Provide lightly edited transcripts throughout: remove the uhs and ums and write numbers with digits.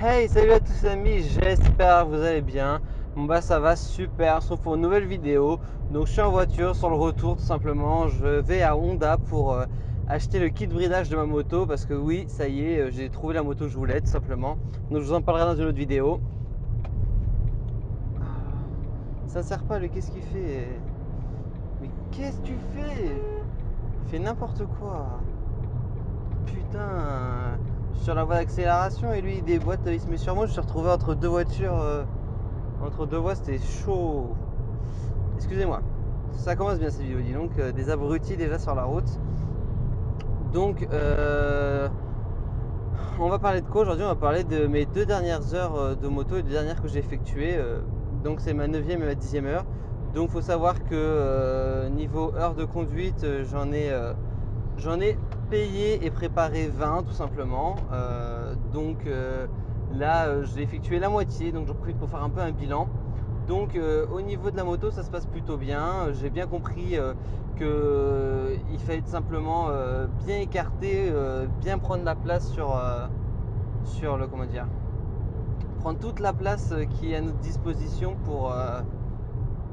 Hey, salut à tous les amis, j'espère que vous allez bien. Bon bah ça va super, on se retrouve pour une nouvelle vidéo. Donc je suis en voiture sur le retour tout simplement. Je vais à Honda pour acheter le kit bridage de ma moto parce que oui, ça y est, j'ai trouvé la moto que je voulais tout simplement. Donc je vous en parlerai dans une autre vidéo. Ça sert pas, qu'est-ce qu'il fait? Mais qu'est-ce que tu fais? Il fait n'importe quoi. Putain, je suis sur la voie d'accélération et lui il déboîte, il se met sur moi. Je suis retrouvé entre deux voitures. Entre deux voies, c'était chaud. Excusez-moi. Ça commence bien cette vidéo, dis donc. Des abrutis déjà sur la route. Donc, on va parler de quoi aujourd'hui? On va parler de mes 2 dernières heures de moto, les 2 dernières que j'ai effectuées. Donc, c'est ma 9e et ma 10e heure. Donc, il faut savoir que niveau heure de conduite, j'en ai payé et préparé 20 tout simplement. Là, j'ai effectué la moitié. Donc, j'en profite pour faire un peu un bilan. Donc au niveau de la moto, ça se passe plutôt bien. J'ai bien compris qu'il fallait simplement bien écarter, bien prendre la place sur le comment dire, prendre toute la place qui est à notre disposition pour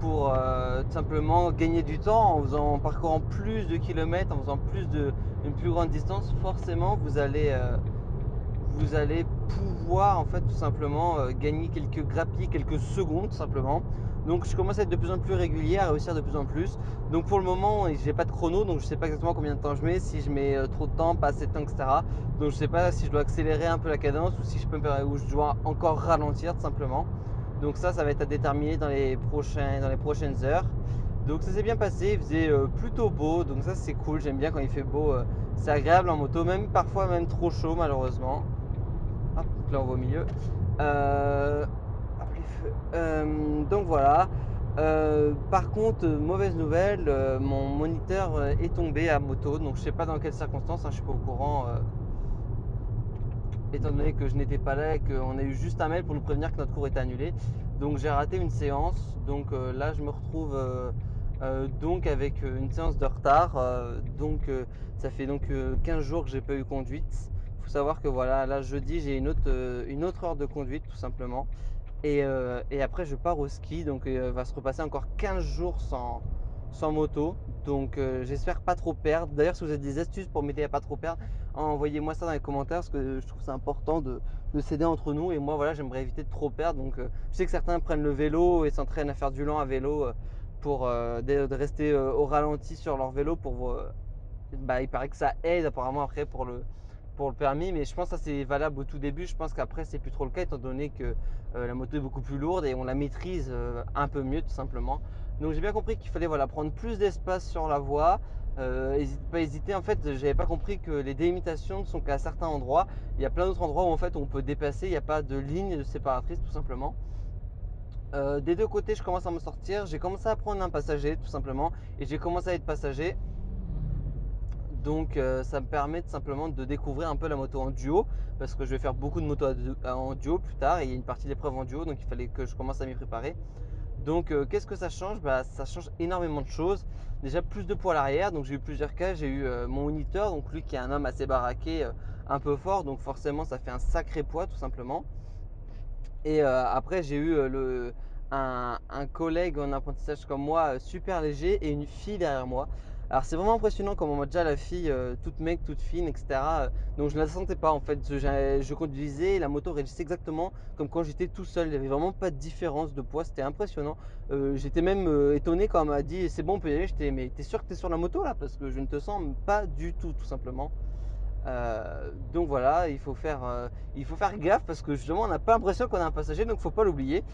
tout simplement gagner du temps en parcourant plus de kilomètres, en faisant une plus grande distance. Forcément, vous allez pouvoir en fait tout simplement gagner quelques grappilles, quelques secondes tout simplement. Donc je commence à être de plus en plus régulier, à réussir de plus en plus. Donc pour le moment, j'ai pas de chrono, donc je sais pas exactement combien de temps je mets, si je mets trop de temps, pas assez de temps, etc. Donc je sais pas si je dois accélérer un peu la cadence ou si ou je dois encore ralentir tout simplement. Donc ça va être à déterminer dans les prochaines heures. Donc ça s'est bien passé, il faisait plutôt beau, donc ça c'est cool, j'aime bien quand il fait beau, c'est agréable en moto, même parfois même trop chaud malheureusement. Hop, donc là on voit au milieu. Hop, les feux. Donc voilà. Par contre, mauvaise nouvelle, mon moniteur est tombé à moto, donc je sais pas dans quelles circonstances, hein, je suis pas au courant, étant donné que je n'étais pas là et qu'on a eu juste un mail pour nous prévenir que notre cours était annulé. Donc j'ai raté une séance, donc là je me retrouve donc avec une séance de retard. Ça fait donc 15 jours que j'ai pas eu conduite. Il faut savoir que voilà, là jeudi j'ai une autre heure de conduite tout simplement. Et après, je pars au ski, donc va se repasser encore 15 jours sans moto. Donc j'espère pas trop perdre. D'ailleurs, si vous avez des astuces pour m'aider à pas trop perdre, envoyez-moi ça dans les commentaires parce que je trouve c'est important de s'aider entre nous. Et moi, voilà, j'aimerais éviter de trop perdre. Donc je sais que certains prennent le vélo et s'entraînent à faire du lent à vélo pour de rester au ralenti sur leur vélo il paraît que ça aide apparemment après pour le permis, mais je pense que ça c'est valable au tout début. Je pense qu'après c'est plus trop le cas étant donné que la moto est beaucoup plus lourde et on la maîtrise un peu mieux tout simplement. Donc j'ai bien compris qu'il fallait voilà, prendre plus d'espace sur la voie. Pas hésiter, en fait j'avais pas compris que les délimitations ne sont qu'à certains endroits. Il y a plein d'autres endroits où en fait on peut dépasser, il n'y a pas de ligne séparatrice tout simplement. Des deux côtés je commence à me sortir, j'ai commencé à prendre un passager tout simplement et j'ai commencé à être passager. Donc ça me permet tout simplement de découvrir un peu la moto en duo parce que je vais faire beaucoup de motos en duo plus tard et il y a une partie d'épreuve en duo, donc il fallait que je commence à m'y préparer. Donc qu'est-ce que ça change? Ça change énormément de choses. Déjà plus de poids à l'arrière, donc j'ai eu plusieurs cas. J'ai eu mon moniteur, donc lui qui est un homme assez baraqué, un peu fort, donc forcément ça fait un sacré poids tout simplement. Et après j'ai eu un collègue en apprentissage comme moi, super léger, et une fille derrière moi. Alors c'est vraiment impressionnant comme on voit déjà la fille toute mec, toute fine, etc. Donc je ne la sentais pas en fait. Je conduisais, la moto réagissait exactement comme quand j'étais tout seul. Il n'y avait vraiment pas de différence de poids, c'était impressionnant. J'étais même étonné quand elle m'a dit c'est bon on peut y aller. J'étais mais t'es sûr que t'es sur la moto là? Parce que je ne te sens pas du tout tout simplement. Donc voilà, il faut faire gaffe parce que justement on n'a pas l'impression qu'on a un passager, donc faut pas l'oublier.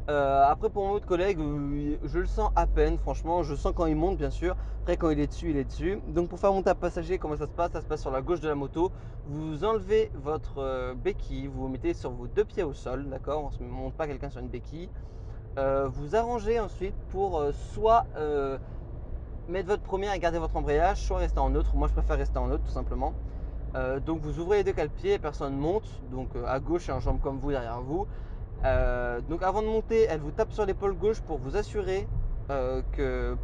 Après pour mon autre collègue, je le sens à peine, franchement, je sens quand il monte bien sûr. Après quand il est dessus, il est dessus. Donc pour faire monter un passager, comment ça se passe? Ça se passe sur la gauche de la moto. Vous enlevez votre béquille, vous vous mettez sur vos deux pieds au sol, d'accord? On ne monte pas quelqu'un sur une béquille. Vous arrangez ensuite pour soit mettre votre première et garder votre embrayage, soit rester en neutre. Moi je préfère rester en neutre tout simplement. Donc vous ouvrez les deux cale-pieds, personne monte, donc à gauche et en jambe comme vous derrière vous. Donc avant de monter, elle vous tape sur l'épaule gauche pour vous assurer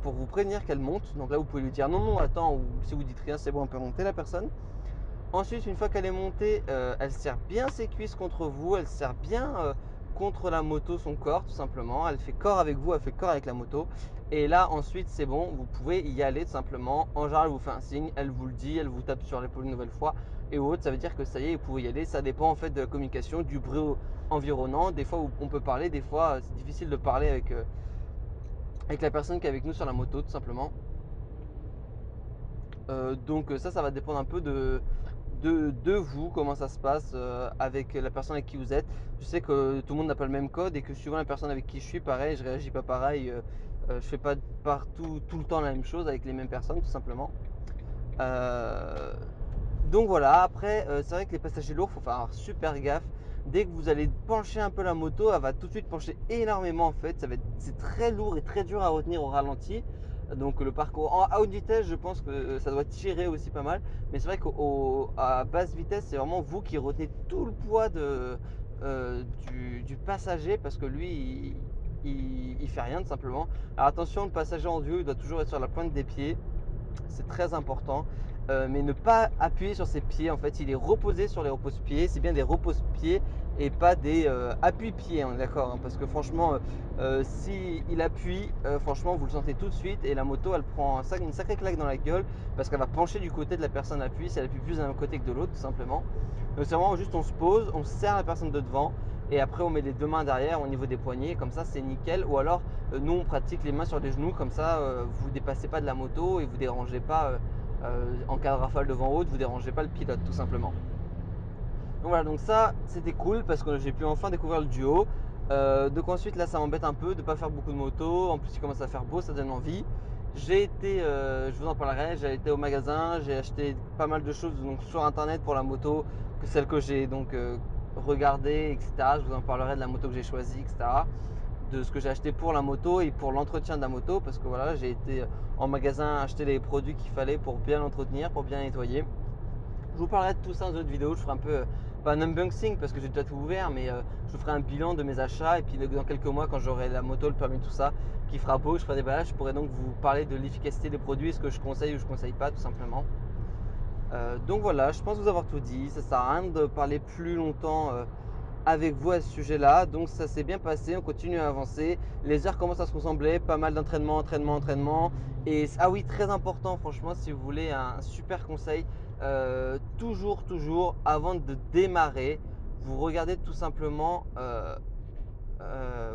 pour vous prévenir qu'elle monte. Donc là vous pouvez lui dire non non attends, ou si vous dites rien c'est bon on peut monter la personne. Ensuite, une fois qu'elle est montée, elle serre bien ses cuisses contre vous, elle serre bien contre la moto son corps tout simplement. Elle fait corps avec vous, elle fait corps avec la moto. Et là, ensuite, c'est bon, vous pouvez y aller tout simplement. En général, elle vous fait un signe, elle vous le dit, elle vous tape sur l'épaule une nouvelle fois et autres. Ça veut dire que ça y est, vous pouvez y aller. Ça dépend en fait de la communication, du bruit environnant. Des fois, on peut parler, des fois, c'est difficile de parler avec la personne qui est avec nous sur la moto tout simplement. Donc ça va dépendre un peu de vous, comment ça se passe avec la personne avec qui vous êtes. Je sais que tout le monde n'a pas le même code et que suivant la personne avec qui je suis, pareil, je réagis pas pareil. Je fais pas partout tout le temps la même chose avec les mêmes personnes, tout simplement. Euh, donc voilà, après, c'est vrai que les passagers lourds, il faut faire super gaffe. Dès que vous allez pencher un peu la moto, elle va tout de suite pencher énormément en fait. C'est très lourd et très dur à retenir au ralenti. Donc le parcours à haute vitesse, je pense que ça doit tirer aussi pas mal. Mais c'est vrai qu'à basse vitesse, c'est vraiment vous qui retenez tout le poids du passager parce que lui, il fait rien tout simplement. Alors attention, le passager en duo, il doit toujours être sur la pointe des pieds. C'est très important. Mais ne pas appuyer sur ses pieds. En fait, il est reposé sur les repose-pieds. C'est bien des repose-pieds et pas des appuis-pieds. On est d'accord hein, parce que franchement, si il appuie, franchement, vous le sentez tout de suite et la moto, elle prend une sacrée claque dans la gueule parce qu'elle va pencher du côté de la personne appuyée. Si elle appuie plus d'un côté que de l'autre, tout simplement. Donc c'est vraiment juste, on se pose, on serre la personne de devant et après on met les deux mains derrière au niveau des poignets. Comme ça, c'est nickel. Ou alors, nous, on pratique les mains sur les genoux. Comme ça, vous ne dépassez pas de la moto et vous ne dérangez pas. En cas de rafale de vent haute, vous dérangez pas le pilote tout simplement. Donc voilà, donc ça c'était cool parce que j'ai pu enfin découvrir le duo. Donc ensuite là ça m'embête un peu de ne pas faire beaucoup de motos. En plus il commence à faire beau, ça donne envie. J'ai été, je vous en parlerai, j'ai été au magasin, j'ai acheté pas mal de choses donc, sur internet pour la moto, que celle que j'ai donc regardée, etc. Je vous en parlerai de la moto que j'ai choisie, etc. De ce que j'ai acheté pour la moto et pour l'entretien de la moto parce que voilà, j'ai été en magasin acheter les produits qu'il fallait pour bien l'entretenir, pour bien nettoyer. Je vous parlerai de tout ça dans une autre vidéo. Je ferai un peu, pas un unboxing parce que j'ai déjà tout ouvert, mais je vous ferai un bilan de mes achats. Et puis dans quelques mois, quand j'aurai la moto, le permis, tout ça, qui fera beau, je ferai des balages. Je pourrai donc vous parler de l'efficacité des produits, ce que je conseille ou je ne conseille pas, tout simplement. Donc voilà, je pense vous avoir tout dit. Ça sert à rien de parler plus longtemps avec vous à ce sujet-là. Donc ça s'est bien passé, on continue à avancer. Les heures commencent à se ressembler, pas mal d'entraînement, entraînement, entraînement. Et ah oui, très important, franchement, si vous voulez un super conseil, toujours, avant de démarrer, vous regardez tout simplement,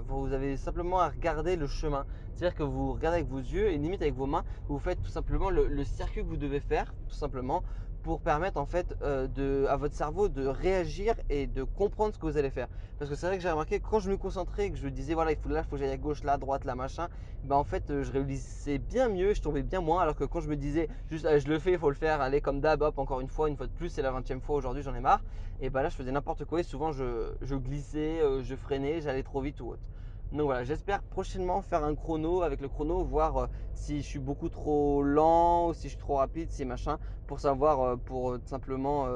vous avez simplement à regarder le chemin. C'est-à-dire que vous regardez avec vos yeux et limite avec vos mains, vous faites tout simplement le circuit que vous devez faire, tout simplement, pour permettre en fait à votre cerveau de réagir et de comprendre ce que vous allez faire. Parce que c'est vrai que j'ai remarqué que quand je me concentrais et que je disais voilà, il faut que j'aille à gauche, là, à droite, là, machin, ben en fait je réalisais bien mieux, je tombais bien moins. Alors que quand je me disais juste je le fais, il faut le faire, allez comme d'hab, hop, encore une fois de plus, c'est la 20e fois aujourd'hui, j'en ai marre. Et bah là, je faisais n'importe quoi et souvent je glissais, je freinais, j'allais trop vite ou autre. Donc voilà, j'espère prochainement faire un chrono avec le chrono, voir si je suis beaucoup trop lent ou si je suis trop rapide, si machin, pour savoir, pour simplement,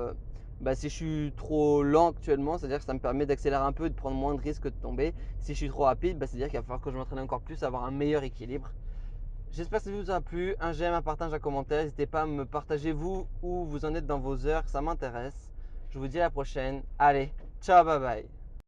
si je suis trop lent actuellement, c'est-à-dire que ça me permet d'accélérer un peu, de prendre moins de risques de tomber. Si je suis trop rapide, c'est-à-dire qu'il va falloir que je m'entraîne encore plus, avoir un meilleur équilibre. J'espère que ça vous a plu. Un j'aime, un partage, un commentaire. N'hésitez pas à me partager vous où vous en êtes dans vos heures, ça m'intéresse. Je vous dis à la prochaine. Allez, ciao, bye bye.